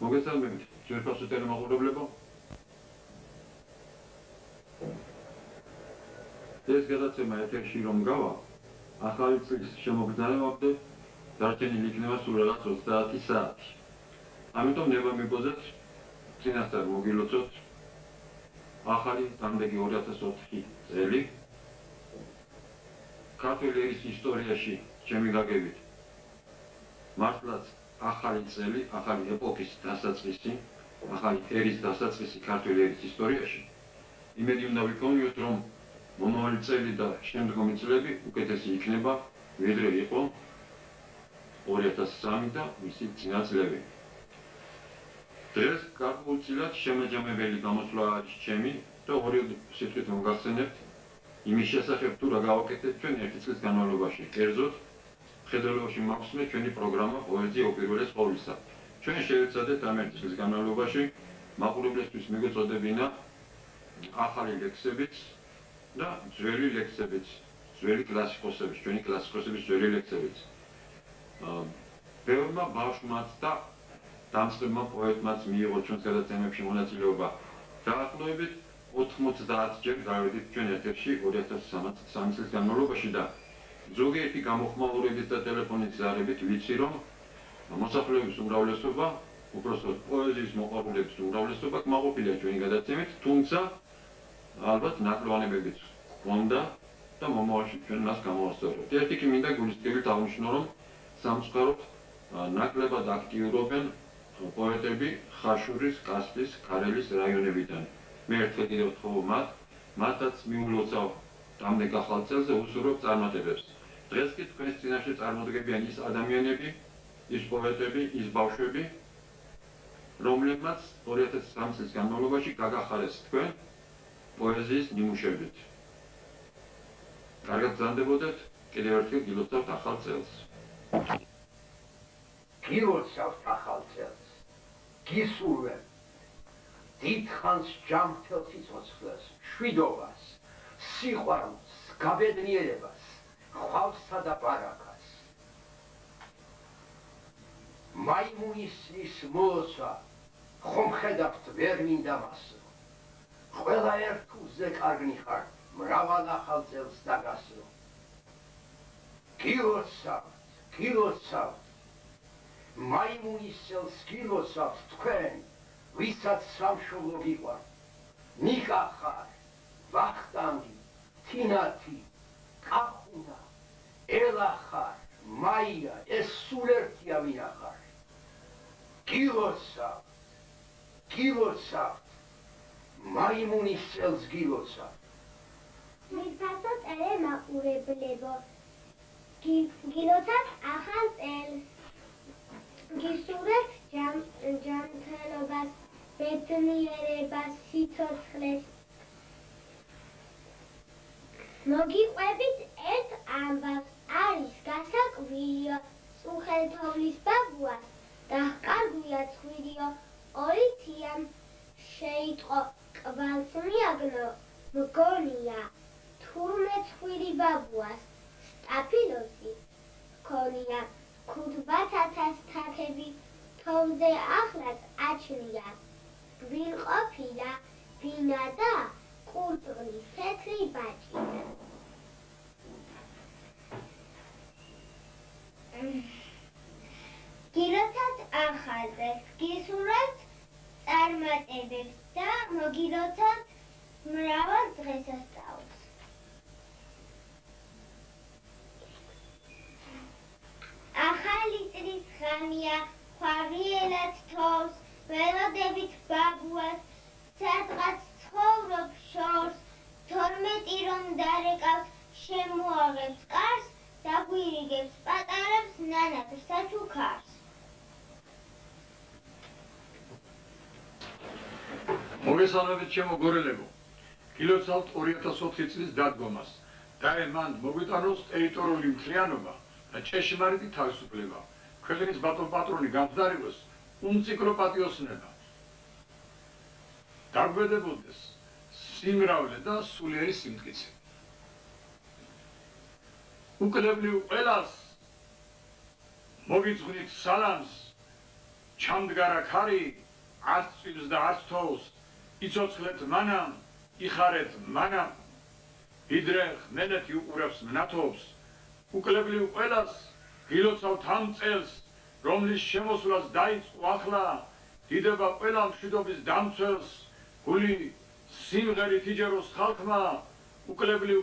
მოგესალმებით, ძვირფასო ტელემოყურებლებო. ეს გადაცემა ეთერში რომ გავა, ახალი წლის შემოგზავნებამდე დარჩენილი იქნება სულ რაღაც 30 საათი. ამიტომ ნება მიგოძეთ, წინასწარ მოგილოცოთ ახალი დამდეგი 2004 წელი. ქართული ერის ისტორიაში ჩემი გაგებით მართლაც ახალი წელი, ახალი ეპოქის დასაწყისი, ახალი ერის დასაწყისი ქართული ერის ისტორიაში. იმედი უნდა ვიქონიოთ, რომ მომავალი წელი და შემდგომი წლები უკეთესი იქნება, ვიდრე იყო 2003 და მისი წინა წლები. დღეს გარკვეულწილად შემაჯამებელი გამოსვლა არის ჩემი და ორი სიტყვით მოგახსენებთ იმის შესახებ თუ რა გავაკეთეთ ჩვენ ერთი წლის განმავლობაში. კერძოდ, მხედველობაში მაგვსმენთ ჩვენი პროგრამა პოეზია უპირველეს ყოვლისა. ჩვენ შევეცადეთ ამ ერთი წლის განმავლობაში მაყურებლისთვის მიგვეწოდებინა ახალი ლექსებიც და ძველი ლექსებიც, ძველი კლასიკოსების, ჩვენი კლასიკოსების ძველი ლექსებიც. ბევრმა ბავშვმაც და დამწყებმა პოეტმაც მიიღო ჩვენს გადაცემებში მონაწილეობა. დაახლოებით 90 ჯერ გავედით ჩვენ ეთერში 2003 წლის განმავლობაში და ზოგიერთი გამოხმაურებით და ტელეფონის ზარებით ვიცი, რომ მოსახლეობის უმრავლესობა, უпростоოდ პოეზიის მოყვარულების უმრავლესობა კმაყოფილია ჩვენი გადაცემით, თუმცა ალბათ ნაკლოვანებებიც ჰქონდა და მომავალში ჩვენ მას გამოვასწორებთ. ერთ-ერთი მინდა გულისწყებით აღნიშნო, რომ სამწუხაროდ ნაკლებად აქტიურობენ პოეტები ხაშურის, კასპის, ქარელის რაიონებიდან. მე ერთხელ კიდევ ვთხოვ მათაც მიულოცავ დამდეგ ახალ წელზე უსურვებ წარმატებებს. დღეს კი თქვენს წინაშე წარმოდგებიან ის ადამიანები, ის პოეტები, ის ბავშვები, რომლებმაც 2003 წლის განმავლობაში გაგახარეს თქვენ პოეზიის ნიმუშებით. კარგად გზანდებოდეთ, კიდევ ერთხელ გილოცავთ ახალ წელს. გილოცავთ ახალ წელს. გისურვებ დიდხანს ჯანმრთელ სიცოცხლეს, მშვიდობას, სიყვარულს, გაბედნიერებას, ხვალსა და ბარაკას. მაიმუნისის მოლოცვა ხომ ხედავთ ვერ მინდა მასო. ყველა ერთულზე კარგნი ხარ, მრავალ ახალ წელს დაგასრო. გილოცავთ, გილოცავთ, მაიმუნის წელს გილოცავთ თქვენ, ვისაც სამშობლო გიყვართ. ნიკა ხარ, ვახტანგი, თინათი, კახუნა, ელა ხარ, მაია, ეს სულ ერთია ვინა ხარ. გილოცავთ, გილოცავთ, მაიმუნის წელს გილოცავთ. მისასო ტელემაყურებლებო, გილოცავთ ახალ წელს. გისურვებთ ჯანმრთელობას, ბედნიერებას, სიცოცხლეს. მოგიყვებით ერთ ამბავს, არის გასაკვირიო, წუხელთოვლის ბაბუას დაჰკარგვია ცხვირიო, ორი თიამ შეიტყო კვალს მიაგნო, მგონია თურმე ცხვირი ბაბუას სტაფილოზი ჰქონია. ქუთბათათას თათები თოვლზე ახლაც აჩნია. ვინ ყოფილა ვინა და კურდღლის თეთრი ბაჭია. გილოცავთ ახალ წელს, გისურვებთ წარმატებებს და მოგილოცავთ მრავალ დღესასწაულს. ახალი წლის ღამეა, ხვარიელად თოვს, ველოდებით ბაბუას, სადღაც ცხოვრობ შორს, 12 რომ დარეკავს, შემოაღებს კარს, დაგვირიგებს პატარებს ნანაბრსა თუ ქარს. მოგესალმებით ჩემო გორელებო, გილოცავთ 2004 წლის დადგომას და მან მოგვიტანოს ტერიტორიული მთლიანობა და ჭეშმარიტი თავისუფლება, ქვეყნის ბატონ-პატრონი გამხდარიყოს უმციკლო პატიოსნება. დაგვედებოდეს სიმრავლე და სულიერი სიმტკიცე. უკლებლივ ყველას მოგიძღვნით სალამს, ჩამდგარა ქარი არც წვიმს და არც თოვს, იცოცხლეთ მანამ, იხარეთ მანამ. ვიდრე ხმელეთი უყურებს მნათობს, უკლებლივ ყველას გილოცავთ ამ წელს, რომლის შემოსვლას დაიწყო ახლა, დიდება ყველა მშვიდობის დამცველს, გული სიმღერით იჯეროს ხალხმა, უკლებლივ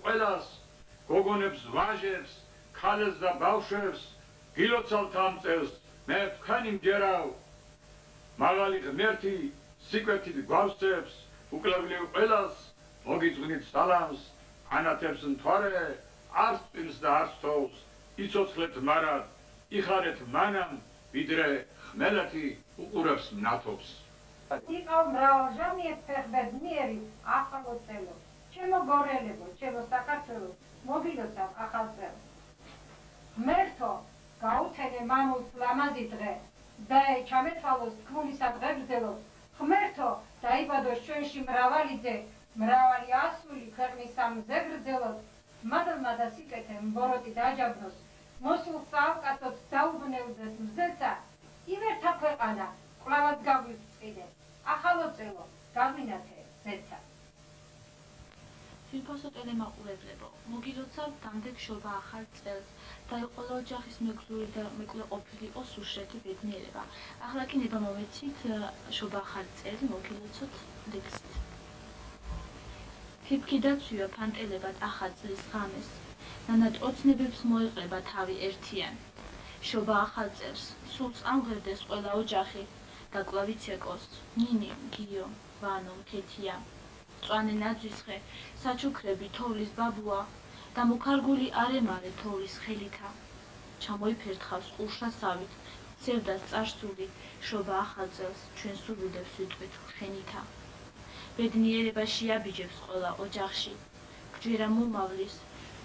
ყველას, გოგონებს, ვაჟებს, ქალებს და ბავშვებს, გილოცავთ ამ წელს, მე თქვენი მჯერავ, მაღალი ღმერთი სიკვეთით გვავსებს, უკლებლივ ყველას, მოგიძღვნით სალამს, ანათებს მთვარე, არც წვიმს და არც თოვს, იცოცხლეთ მარად, იხარეთ მანამ, ვიდრე ხმელეთი უყურებს მნათობს. იყო მრავალჟამიერ ფეხბედნიერი ახალ წელს. ჩემო გორელებო, ჩემო საქართველო, მოგილოცავ ახალ წელს. ღმერთო, გაუთენე მამულს ლამაზი დღე და ჩამეთვალოს თქმულისა დღეგრძელოს. ღმერთო, დაიბადოს ჩვენში მრავალი ძე, მრავალი ასული ქვეყნის სამზეგრძელოს. მადლმა და სიკეთე მბოროტი დააჯავნოს, მოსულს საავკაცოდ დაუბნევდეს მზეცა, ივერთა ქვეყანა, კვლავაც გაგვივწყიდე, ახალო წელო, გაგვინათე ზეცა. თვითფოსო ტელემაყურებლებო, მოგილოცავ დამდეგ შობა ახალ წელს, დაიყოლა ოჯახის მეგზური და მეკლე ყოფილიყო სურშეთი ბედნიერება. ახლა კი ნება მოვეცით შობა ახალ წელი, მოგილოცოთ ლექსით. ფიფქი დაცვია ფანტელებად ახალ წლის ღამეს, ნანად ოცნებებს მოეყრება თავი ერთიან. შობა ახალ წელს, სულს ამღერდეს ყველა ოჯახი, და კვლავ იცეკოს, ნინი, გიო, ვანო, მქეთია. მწვანე ნაძვისხე, საჩუქრები თოვლის ბაბუა და მუქარგული არემარე თოვლის ხელითა. ჩამოიფერთხავს ყურშასავით, სევდას წარსული, შობა ახალ წელს, ჩვენ სურვილებს ვიტყვით ხენითა. ბედნიერება შეაბიჯებს ყველა ოჯახში, გჯერა მომავლის,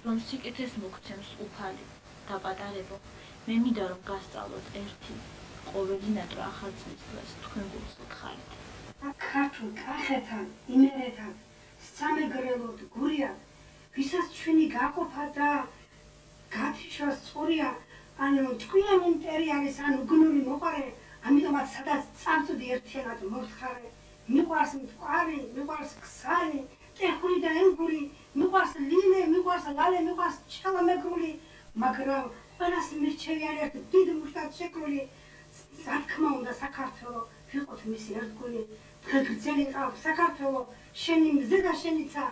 რომ სიკეთეს მოგცემს უფალი, დაპატარებო, მე მინდა რომ გასწავლოთ ერთი, ყოველი ნატვრა ახალ წლის დღეს თქვენ გულს გხარით. ქართულ კახეთთან, იმერეთთან, სამეგრელოდ გურია, ვისაც ჩვენი გაყოფა და გათიშვა სწორია, ანუ ჭკვიანი იმპერიალის ანუ გნური მოყარე, ამიტომაც სადაც წამწუდი ერთიანად მოხარე, მიყვარს მტკვარი, მიყვარს ქსანი, ტეხური და ენგური, მიყვარს ლილე, მიყვარს ლალე, მიყვარს ჩელამეგრული, მაგრამ ყველას მირჩევიან ერთ დიდ მუშტად შეკრული, რა თქმა უნდა საქართველო ვიყოთ მისი ერთგული, დღეგრძელი ყავ საქართველო, შენი მზე და შენიცა,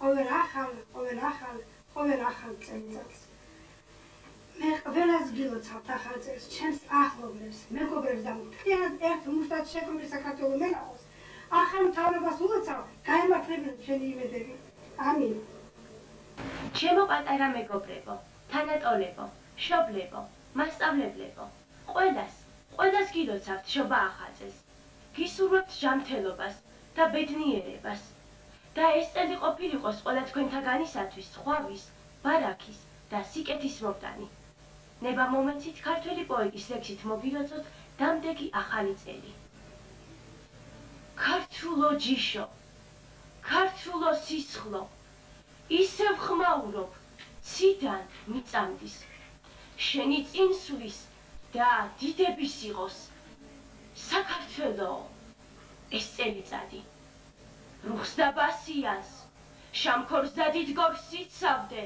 ყოველ ახალ წელიწადს. მე ყველას გილოცავთ ახალ წელს, ჩემს ახლობლებს, მეგობრებს და მთლიანად ერთ მუშტად შეკრული საქართველო მენახოს. ახალ მთავრობას ულოცავ, გაემართებინოთ ჩვენი იმედები. ამინ. ჩემო პატარა მეგობრებო, თანატოლებო, მშობლებო, მასწავლებლებო, ყველას გილოცავთ შობა ახალ წელს. გისურვებთ ჟამთელობას და ბედნიერებას. და ეს წელი ყოფილიყოს ყველა თქვენთაგანისათვის ხვავის, ბარაქის და სიკეთის მომდანი. ნება მომეცით ქართველი პოეტის ლექსით მოგილოცოთ დამდეგი ახალი წელი. ქართულო ჯიშო, ქართულო სისხლო, ისევ ხმაურობ, ციდან მიწამდის, შენი წინსვლის და დიდების იყოს, საქართველო, ეს წელიწადი. რუხს და ბასიანს, შამქორს და დიდგორს იცავდე,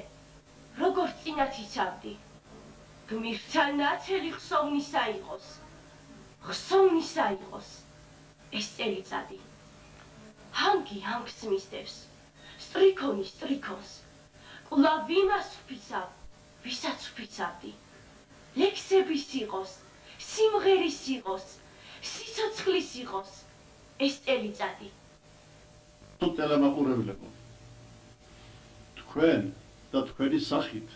როგორც წინათ იცავდი. გმირთა ნათელი ხსოვნისა იყოს, ეს წელიწადი. ჰანგი ჰანგს მისდევს, სტრიქონი სტრიქონს, კვლავ იმას ვფიცავ, ვისაც ვფიცავდი. ლექსების იყოს, სიმღერის იყოს, სიცოცხლის იყოს, ეს წელიწადი. ტელემაყურებლებო, თქვენ და თქვენი სახით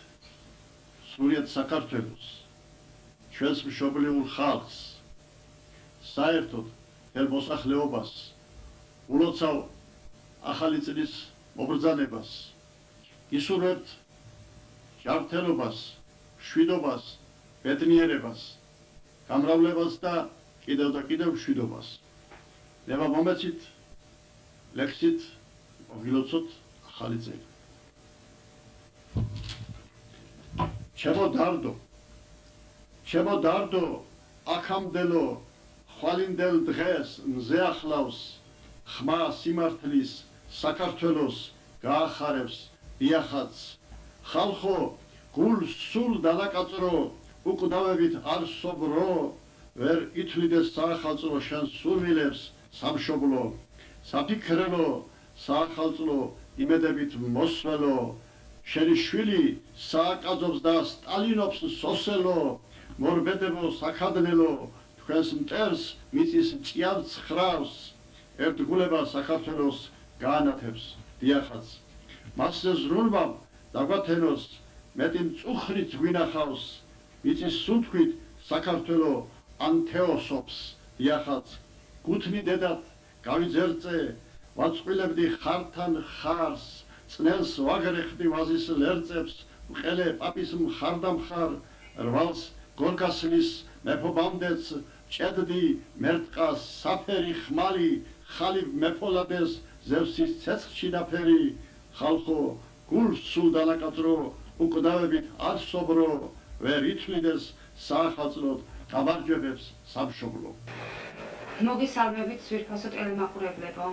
სურიათ საქართველოს, ჩვენს მშობლიურ ხალხს, საერთოდ მთელ მოსახლეობას ულოცავ ახალი წლის მობრძანებას, ისურვებთ ჯანმრთელობას, მშვიდობას, ბედნიერებას, გამრავლებას და კიდევ მშვიდობას. ნება მომეცით ლექსით მოგილოცოთ ახალი წელი. ჩემო დარდო, აქამდელო ხვალინდელ დღეს მზე ახლავს ხმა სიმართლის საქართველოს გაახარებს დიახაც ხალხო გულს სულ დანაკაწრო უკვდავებით არ სობრო ვერ ითვლიდეს საახალწლო შენ სურვილებს სამშობლო საფიქრელო საახალწლო იმედებით მოსველო შენი შვილი სააკაძობს და სტალინობს სოსელო მორბედებო საქადნელო თქვენს მტერს მიწის ჭიავს ხრავს ერთგულება საქართველოს გაანათებს დიახაც მასზე ზრუნვამ დაგვათენოს მეტი მწუხრით გვინახავს მიწის სუნთქვით საქართველო ანთეოსობს დიახაც გუთნი დედათ გავიძერწე ვაწყვილებდი ხართან ხარს წნელს ვაგრეხდი ვაზის ლერწებს მყელე პაპის მხარდამხარ რვალს გორგასლის მეფობამდეც ჭედდი მერტყას საფერი ხმალი ხალიფ მეფოლადეს ზევსის ცეცხლში დაფერი ხალხო გულს სულ დანაკაწრო უკვდავებით არ სობრო ვერ ითვლიდეს საახალწლოდ გამარჯვებებს სამშობლო მოგესალმებით ძვირფასო ტელემაყურებლებო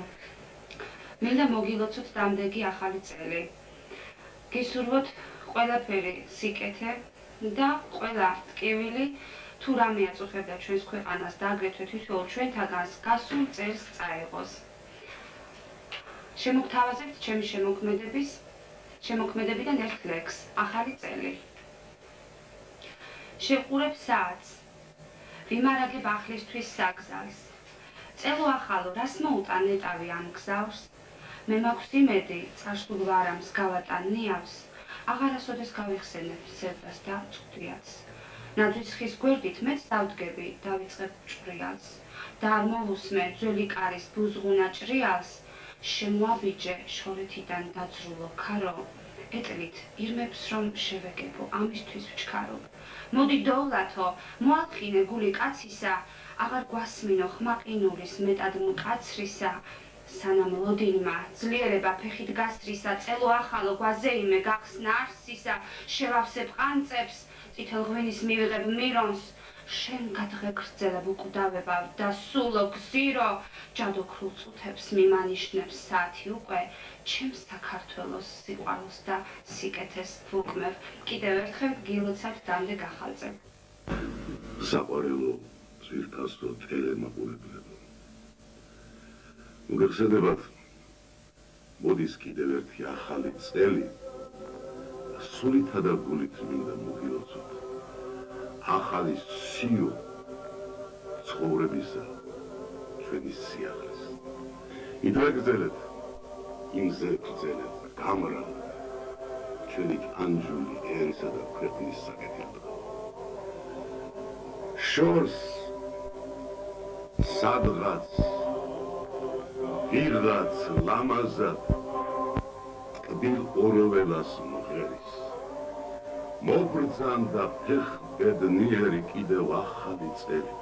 მინდა მოგილოცოთ დამდეგი ახალი წელი გისურვოთ ყველაფერი სიკეთე და ყველა ტკივილი თუ რამე აწუხებდა ჩვენს ქვეყანას და აგრეთვე თითოეულ ჩვენთაგანს გასულ წელს წაიღოს შემოგთავაზებთ ჩემი შემოქმედებიდან ერთ ლექსს ახალი წელი შეყურებ საათს ვიმარაგებ ახლისთვის საგზალს წელო ახალო რას მოუტან ნეტავი ამ გზავს მე მაქვს იმედი წარსულგვარამს გავატან ნიავს აღარასოდეს გავიხსენებ სევდას და წვრიალს ნაძვის ხის გვერდით მეც დავდგები დავიწყებ ჭრიალს და არ მოვუსმე ძველი კარის ბუზღუნა ჭრიალს შემოაბიჯე შორეთიდან დაძრულო ქარო ეტლით ირმებს რომ შევეგებო ამისთვის ვჩქარობ მოდი დოვლათო მოაყინე გული კაცისა აღარ გვასმინო ხმაყინულის მეტად მკაცრისა სანამ ლოდინმა ძლიერება ფეხით გასტრისა წელო ახალო გვაზეიმე გახსნა არსისა შევავსებ ყანწებს წითელ ღვინის მივიღებ მირონს შენ გადღეგრძელებ უკვდავება და სულო გზირო ჯადოქრულ წუთებს მიმანიშნებს საათი უკვე ჩემს საქართველოს სიყვარულს და სიკეთეს ვუკმევ კიდევ ერთხელ გილოცავთ დამდეგ ახალ წელს საყვარელო ძვირფასო ტელემაყურებლებო მოგეხსენებათ მოდის კიდევ ერთი ახალი წელი სულითა და გულით მინდა მოგილოცოთ ახალი სიო ცხოვრებისა ჩვენი სიახლეს იდრეგზელეთ იმზე გრძელეთ გამრავლ ჩვენი ანჯული ერისა და ქვეყნის საკეთილდღე შორს სადღაც ვიღაც ლამაზად კბილ ოროველას მღერის მობრძანდა ფეხ ბედნიერი კიდევ ახალი წელი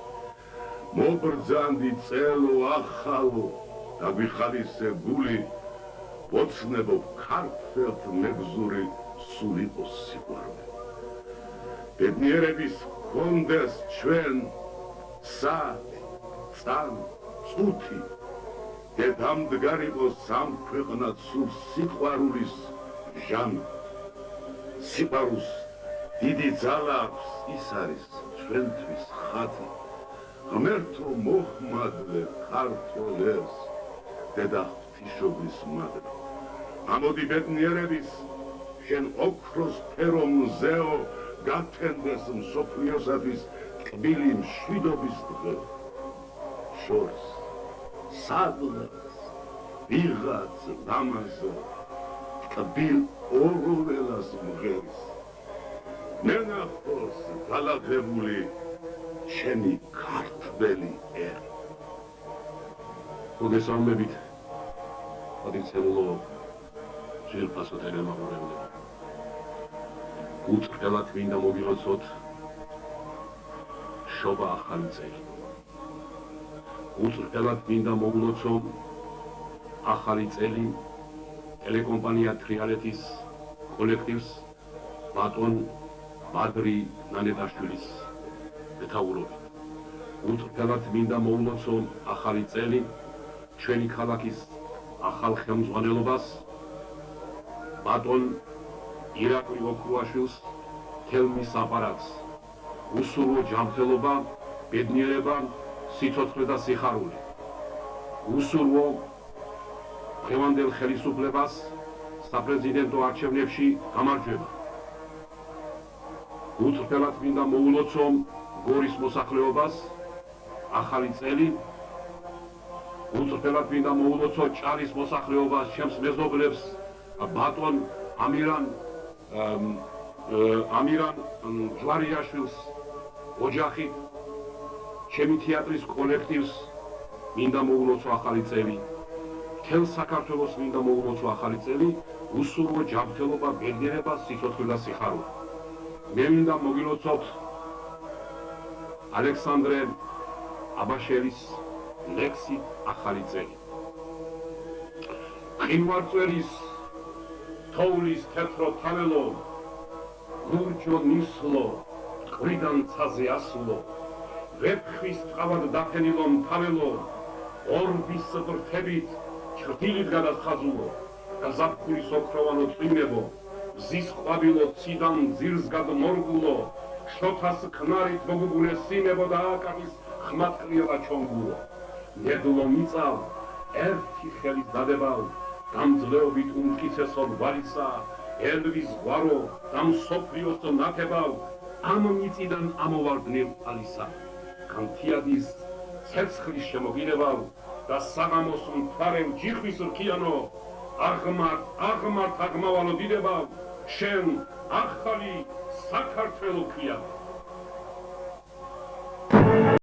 მობრძანდი წელო ახალო დაგვიხალისე გული ოცნებო ქართველთ მეგზური სულ იყოს სიყვარული ბედნიერების გონდეს ჩვენ საათი წამი წუთი დედამდგარ იყოს სამ ქვეყნად სულ სიყვარულის ჟამი სიყვარულს დიდი ძალა აქვს ის არის ჩვენთვის ხატი ღმერთო მოხმადლე ქართველ ერს დედა ღვთისმშობლის მადლი ამოდი ბედნიერების შენ ოქროს ფერო მზეო გათენდეს მსოფლიოსათვის კბილი მშვიდობის დღე შორს სადღაც ვიღაც ლამაზო კბილ ოროველას მღერის ნენახოს გალაღებული ჩემი ქართველი ერი მოგესალმებით ადიცელო ძვირფასო ტელემაყურებლებო გულწრფელად მინდა მოგილოცოთ შობა ახალი წელი გულწრფელად მინდა მოგლოცო ახალი წელი ტელეკომპანია თრიალეთის კოლექტივს ბატონ ბადრი ნანეტაშვილის მეთაურობით უწრფელად მინდა მოულოცონ ახალი წელი ჩვენი ქალაქის ახალ ხელმძღვანელობას ბატონ ირაკლი ოქრუაშვილს თელმის აპარატს უსურვო ჯანმრთელობა, ბედნიერება, სიცოცხლე და სიხარული. უსურვო დღევანდელ ხელისუფლებას საპრეზიდენტო არჩევნებში გამარჯვება. უწრფელად მინდა მოულოცონ გორის მოსახლეობას ახალი წელი. უწრფელად მინდა მოულოცო ჭალის მოსახლეობას ჩემს მეზობლებს ბატონ ამირან ჯვარიაშვილს ოჯახით, ჩემი თეატრის კოლექტივს მინდა მოულოცო ახალი წელი. მთელ საქართველოს მინდა მოულოცო ახალი წელი, უსურვო ჯანმრთელობა, ბედნიერება, სიცოცხლე და სიხარული. მე მინდა მოგილოცოთ ალექსანდრე აბაშელის ლექსით ახალი წელი. ყინვარწვერის თოვლის თეთრო თაველო, ლურჯო ნისლო, ყვრიდან ცაზე ასლო, ვეფხვის ტყავად დაფენილო მთაველო, ორბის ბრთებით ჩრდილით გადათხაზულო, გაზაფხულის ოქროვანო წვიმებო, მზის ყვავილო ციდან ძირსგად მორგულო, შოთას ქნარით მოგუგუნე სიმებო და აკაკის ხმატყრიელა ჩონგულო. ნედლო მიწავ, ერთი ხელის დადებავ, გამძლეობით უმტკიცესო ვალისა, ელვის გვარო და მსოფლიოს ნათებავ, ამ მიწიდან ამოვარდნილ ალისა. განთიადის ცეცხლის შემოგინებავ და საღამოს მთვარევ ჯიხვის რქიანო, აღმართ აღმავალო დიდებავ, შენ ახალი საქართველო ქვია.